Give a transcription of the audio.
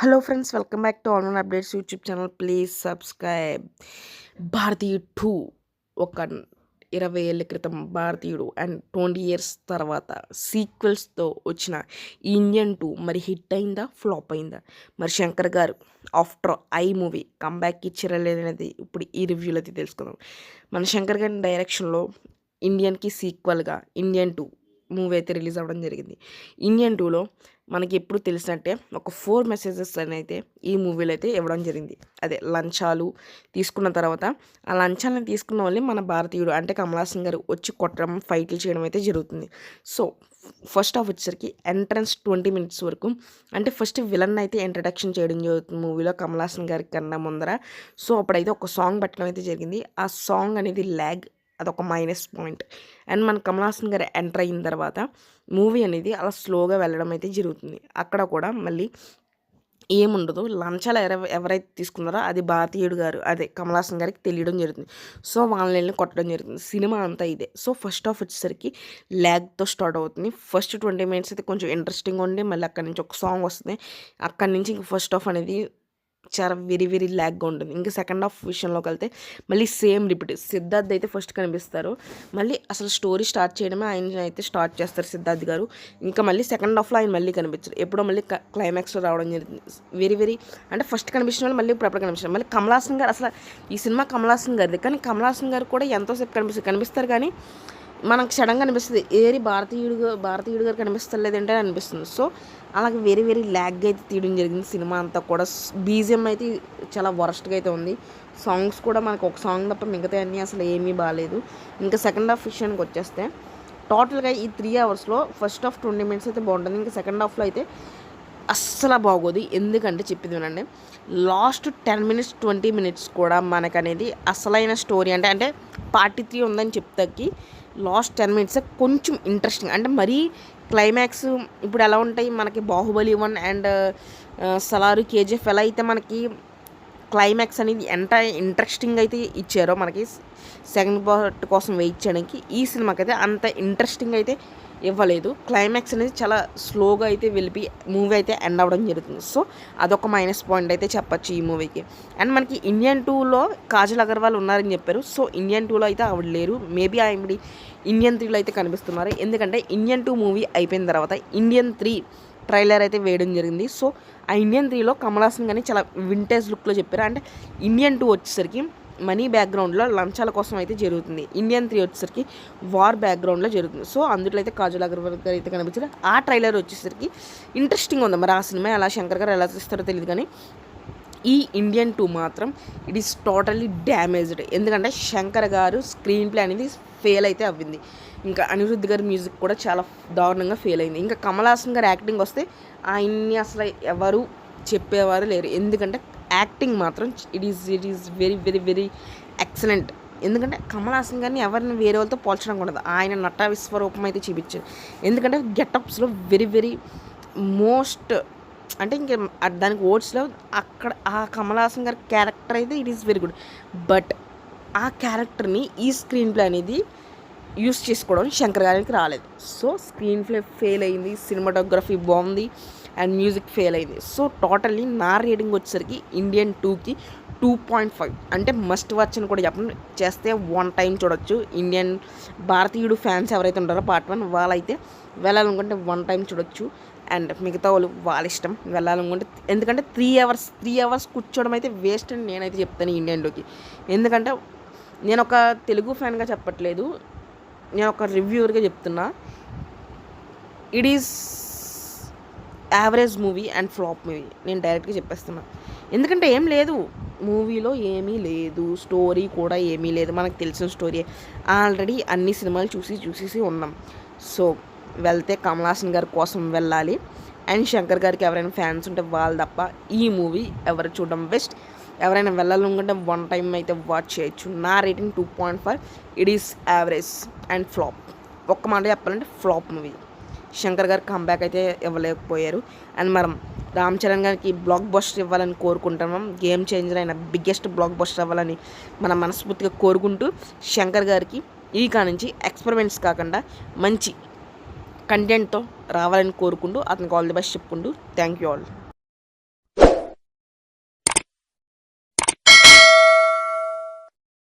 Hello friends, welcome back to all one updates YouTube channel. Please subscribe. భారతీయుడు 2 ఒక 20 ఏళ్ళ క్రితం భారతీయుడు అండ్ 20 ఇయర్స్ తర్వాత సీక్వెల్స్తో వచ్చిన ఇండియన్ 2 మరి హిట్ అయిందా, ఫ్లాప్ అయిందా? మరి శంకర్ గారు ఆఫ్టర్ ఐ మూవీ కంబ్యాక్ ఇచ్చారా లేదనేది ఇప్పుడు ఈ రివ్యూలో అయితే తెలుసుకుందాం. మన శంకర్ గారి డైరెక్షన్లో ఇండియన్కి సీక్వెల్గా ఇండియన్ 2 మూవీ అయితే రిలీజ్ అవ్వడం జరిగింది. ఇండియన్ 2లో మనకి ఎప్పుడు తెలిసినట్టే ఒక 4 మెసేజెస్ అని అయితే ఈ మూవీలో అయితే ఇవ్వడం జరిగింది. అదే లంచాలు తీసుకున్న తర్వాత ఆ లంచాలను తీసుకున్న వాళ్ళని మన భారతీయుడు అంటే కమల్ హాసన్ గారు వచ్చి కొట్టడం, ఫైట్లు చేయడం అయితే జరుగుతుంది. సో ఫస్ట్ హాఫ్ వచ్చేసరికి ఎంట్రన్స్ 20 మినిట్స్ వరకు అంటే ఫస్ట్ విలన్ అయితే ఇంట్రడక్షన్ చేయడం జరుగుతుంది మూవీలో కమల్ హాసన్ గారి కన్నా ముందర. సో అప్పుడైతే ఒక సాంగ్ పెట్టడం అయితే జరిగింది. ఆ సాంగ్ అనేది ల్యాగ్, అదొక మైనస్ పాయింట్. అండ్ మన కమల్ హాసన్ గారు ఎంటర్ అయిన తర్వాత మూవీ అనేది అలా స్లోగా వెళ్ళడం అయితే జరుగుతుంది. అక్కడ కూడా మళ్ళీ ఏముండదు, లంచాలు ఎవరైతే తీసుకున్నారో అది భారతీయుడు గారు అదే కమల్ హాసన్ గారికి తెలియడం జరుగుతుంది. సో వాళ్ళని కొట్టడం జరుగుతుంది. సినిమా అంతా ఇదే. సో ఫస్ట్ హాఫ్ వచ్చేసరికి ల్యాగ్తో స్టార్ట్ అవుతుంది. ఫస్ట్ 20 మినిట్స్ అయితే కొంచెం ఇంట్రెస్టింగ్ ఉండి మళ్ళీ అక్కడి నుంచి ఒక సాంగ్ వస్తుంది. అక్కడి నుంచి ఇంక ఫస్ట్ హాఫ్ అనేది చాలా వెరీ ల్యాగ్గా ఉంటుంది. ఇంకా సెకండ్ హాఫ్ విషయంలోకి వెళ్తే మళ్ళీ సేమ్ రిపీట్. సిద్ధార్థ్ అయితే ఫస్ట్ కనిపిస్తారు, మళ్ళీ అసలు స్టోరీ స్టార్ట్ చేయడమే ఆయన అయితే స్టార్ట్ చేస్తారు సిద్ధార్థ్ గారు. ఇంకా మళ్ళీ సెకండ్ హాఫ్లో ఆయన మళ్ళీ కనిపించారు, ఎప్పుడో మళ్ళీ క్లైమాక్స్లో రావడం జరిగింది. వెరీ అంటే ఫస్ట్ కనిపించిన వాళ్ళు మళ్ళీ ఇప్పుడు కనిపించారు. మళ్ళీ కమల్ హాసన్ గారు, అసలు ఈ సినిమా కమల్ హాసన్ గారిది, కానీ కమల్ హాసన్ గారు కూడా ఎంతోసేపు కనిపిస్తారు కానీ మనకు సడన్గా అనిపిస్తుంది ఏరి భారతీయుడు గారు కనిపిస్తారు లేదంటే అనిపిస్తుంది. సో అలాగే వెరీ ల్యాగ్గా అయితే తీయడం జరిగింది సినిమా అంతా కూడా. బీజిఎం అయితే చాలా వరస్ట్గా అయితే ఉంది. సాంగ్స్ కూడా మనకు ఒక సాంగ్ తప్ప మిగతా అన్నీ అసలు ఏమీ బాగాలేదు. ఇంకా సెకండ్ హాఫ్ విషయానికి వచ్చేస్తే టోటల్గా ఈ 3 అవర్స్లో ఫస్ట్ హాఫ్ 20 మినిట్స్ అయితే బాగుంటుంది. ఇంకా సెకండ్ హాఫ్లో అయితే అస్సలు బాగోదు. ఎందుకంటే చెప్పింది వినండి, లాస్ట్ 10 మినిట్స్ 20 మినిట్స్ కూడా మనకనేది అసలైన స్టోరీ అంటే పార్ట్ 3 ఉందని చెప్తాకి లాస్ట్ 10 మినిట్స్ కొంచెం ఇంట్రెస్టింగ్, అంటే మరీ క్లైమాక్స్ ఇప్పుడు ఎలా ఉంటాయి మనకి బాహుబలి 1 అండ్ సలారు కేజీఎఫ్ ఎలా అయితే మనకి క్లైమాక్స్ అనేది ఎంత ఇంట్రెస్టింగ్ అయితే ఇచ్చారో మనకి సెకండ్ పార్ట్ కోసం వెయిట్ చేయడానికి, ఈ సినిమాకి అయితే అంత ఇంట్రెస్టింగ్ అయితే ఇవ్వలేదు. క్లైమాక్స్ అనేది చాలా స్లోగా అయితే వెళ్ళి మూవీ అయితే ఎండ్ అవ్వడం జరుగుతుంది. సో అదొక మైనస్ పాయింట్ అయితే చెప్పచ్చు ఈ మూవీకి. అండ్ మనకి ఇండియన్ 2లో కాజల్ అగర్వాల్ ఉన్నారని చెప్పారు. సో ఇండియన్ 2లో అయితే ఆవిడ లేరు. మేబీ ఆవిడ ఇండియన్ 3లో అయితే కనిపిస్తున్నారు. ఎందుకంటే ఇండియన్ 2 మూవీ అయిపోయిన తర్వాత ఇండియన్ 3 ట్రైలర్ అయితే వేయడం జరిగింది. సో ఆ ఇండియన్ 3లో కమల్ హాసన్ కానీ చాలా వింటేజ్ లుక్లో చెప్పారు. అంటే ఇండియన్ 2 వచ్చేసరికి మనీ బ్యాక్గ్రౌండ్లో లంచాల కోసం అయితే జరుగుతుంది. ఇండియన్ 3 వచ్చేసరికి వార్ బ్యాక్గ్రౌండ్లో జరుగుతుంది. సో అందులో అయితే కాజల్ అగర్వాల్ గారు అయితే కనిపించారు. ఆ ట్రైలర్ వచ్చేసరికి ఇంట్రెస్టింగ్ ఉంది. మరి ఆ సినిమా ఎలా శంకర్ గారు ఎలా తీస్తారో తెలియదు, కానీ ఈ ఇండియన్ 2 మాత్రం ఇట్ ఈస్ టోటల్లీ డ్యామేజ్డ్. ఎందుకంటే శంకర్ గారు స్క్రీన్ ప్లే అనేది ఫెయిల్ అయితే అవ్వింది. ఇంకా అనిరుద్ధ్ గారి మ్యూజిక్ కూడా చాలా దారుణంగా ఫెయిల్ అయింది. ఇంకా కమల్ హాసన్ గారు యాక్టింగ్ వస్తే ఆయన్ని అసలు ఎవరు చెప్పేవారు లేరు. ఎందుకంటే యాక్టింగ్ మాత్రం ఇట్ ఈస్ వెరీ ఎక్సలెంట్. ఎందుకంటే కమల్ హాసన్ గారిని ఎవరిని వేరే వాళ్ళతో పోల్చడం ఉండదు. ఆయన నట విశ్వరూపం అయితే చూపించారు. ఎందుకంటే గెటప్స్లో వెరీ మోస్ట్ అంటే ఇంక దానికి ఓట్స్లో అక్కడ ఆ కమల్ హాసన్ గారి క్యారెక్టర్ అయితే it is very good. But ఆ క్యారెక్టర్ని ఈ స్క్రీన్ ప్లే అనేది యూస్ చేసుకోవడం శంకర్ గారికి రాలేదు. సో స్క్రీన్ ప్లే ఫెయిల్ అయింది, సినిమాటోగ్రఫీ బాగుంది అండ్ మ్యూజిక్ ఫెయిల్ అయింది. సో టోటల్లీ నా రేటింగ్ వచ్చేసరికి ఇండియన్ 2కి 2.5 అంటే మస్ట్ వాచ్ అని కూడా చెప్పండి. చేస్తే 1 టైం చూడొచ్చు. ఇండియన్ భారతీయుడు ఫ్యాన్స్ ఎవరైతే ఉంటారో పార్ట్ 1 వాళ్ళైతే వెళ్ళాలనుకుంటే 1 టైం చూడొచ్చు. అండ్ మిగతా వాళ్ళు వాళ్ళ ఇష్టం వెళ్ళాలనుకుంటే, ఎందుకంటే 3 అవర్స్ కూర్చోవడం అయితే వేస్ట్ అని నేనైతే చెప్తాను ఇండియన్ 2కి. ఎందుకంటే నేను ఒక తెలుగు ఫ్యాన్గా చెప్పట్లేదు, నేను ఒక రివ్యూవర్గా చెప్తున్నా. It is average movie and flop movie, నేను డైరెక్ట్గా చెప్పేస్తున్నా. ఎందుకంటే ఏం లేదు మూవీలో, ఏమీ లేదు, స్టోరీ కూడా ఏమీ లేదు. మనకు తెలిసిన స్టోరీ ఆల్రెడీ అన్ని సినిమాలు చూసి ఉన్నాం. సో వెళ్తే కమల్ హాసన్ గారి కోసం వెళ్ళాలి. అండ్ శంకర్ గారికి ఎవరైనా ఫ్యాన్స్ ఉంటే వాళ్ళు తప్ప ఈ మూవీ ఎవరు చూడడం బెస్ట్. ఎవరైనా వెళ్ళాలనుకుంటే 1 టైం అయితే వాచ్ చేయొచ్చు. నా rating 2.5. It is average and flop. ఒక్క మాట చెప్పాలంటే ఫ్లాప్ మూవీ. శంకర్ గారు కంబ్యాక్ అయితే ఇవ్వలేకపోయారు. అండ్ మనం రామ్ చరణ్ గారికి బ్లాక్ బస్టర్ ఇవ్వాలని కోరుకుంటున్నాం. గేమ్ చేంజర్ అయిన బిగ్గెస్ట్ బ్లాక్ బస్టర్ అవ్వాలని మనం మనస్ఫూర్తిగా కోరుకుంటూ, శంకర్ గారికి ఈ కానుంచి ఎక్స్పెరిమెంట్స్ కాకుండా మంచి కంటెంట్తో రావాలని కోరుకుంటూ అతనికి ఆల్ ది బెస్ట్ చెప్పుకుంటూ థ్యాంక్ యూ ఆల్.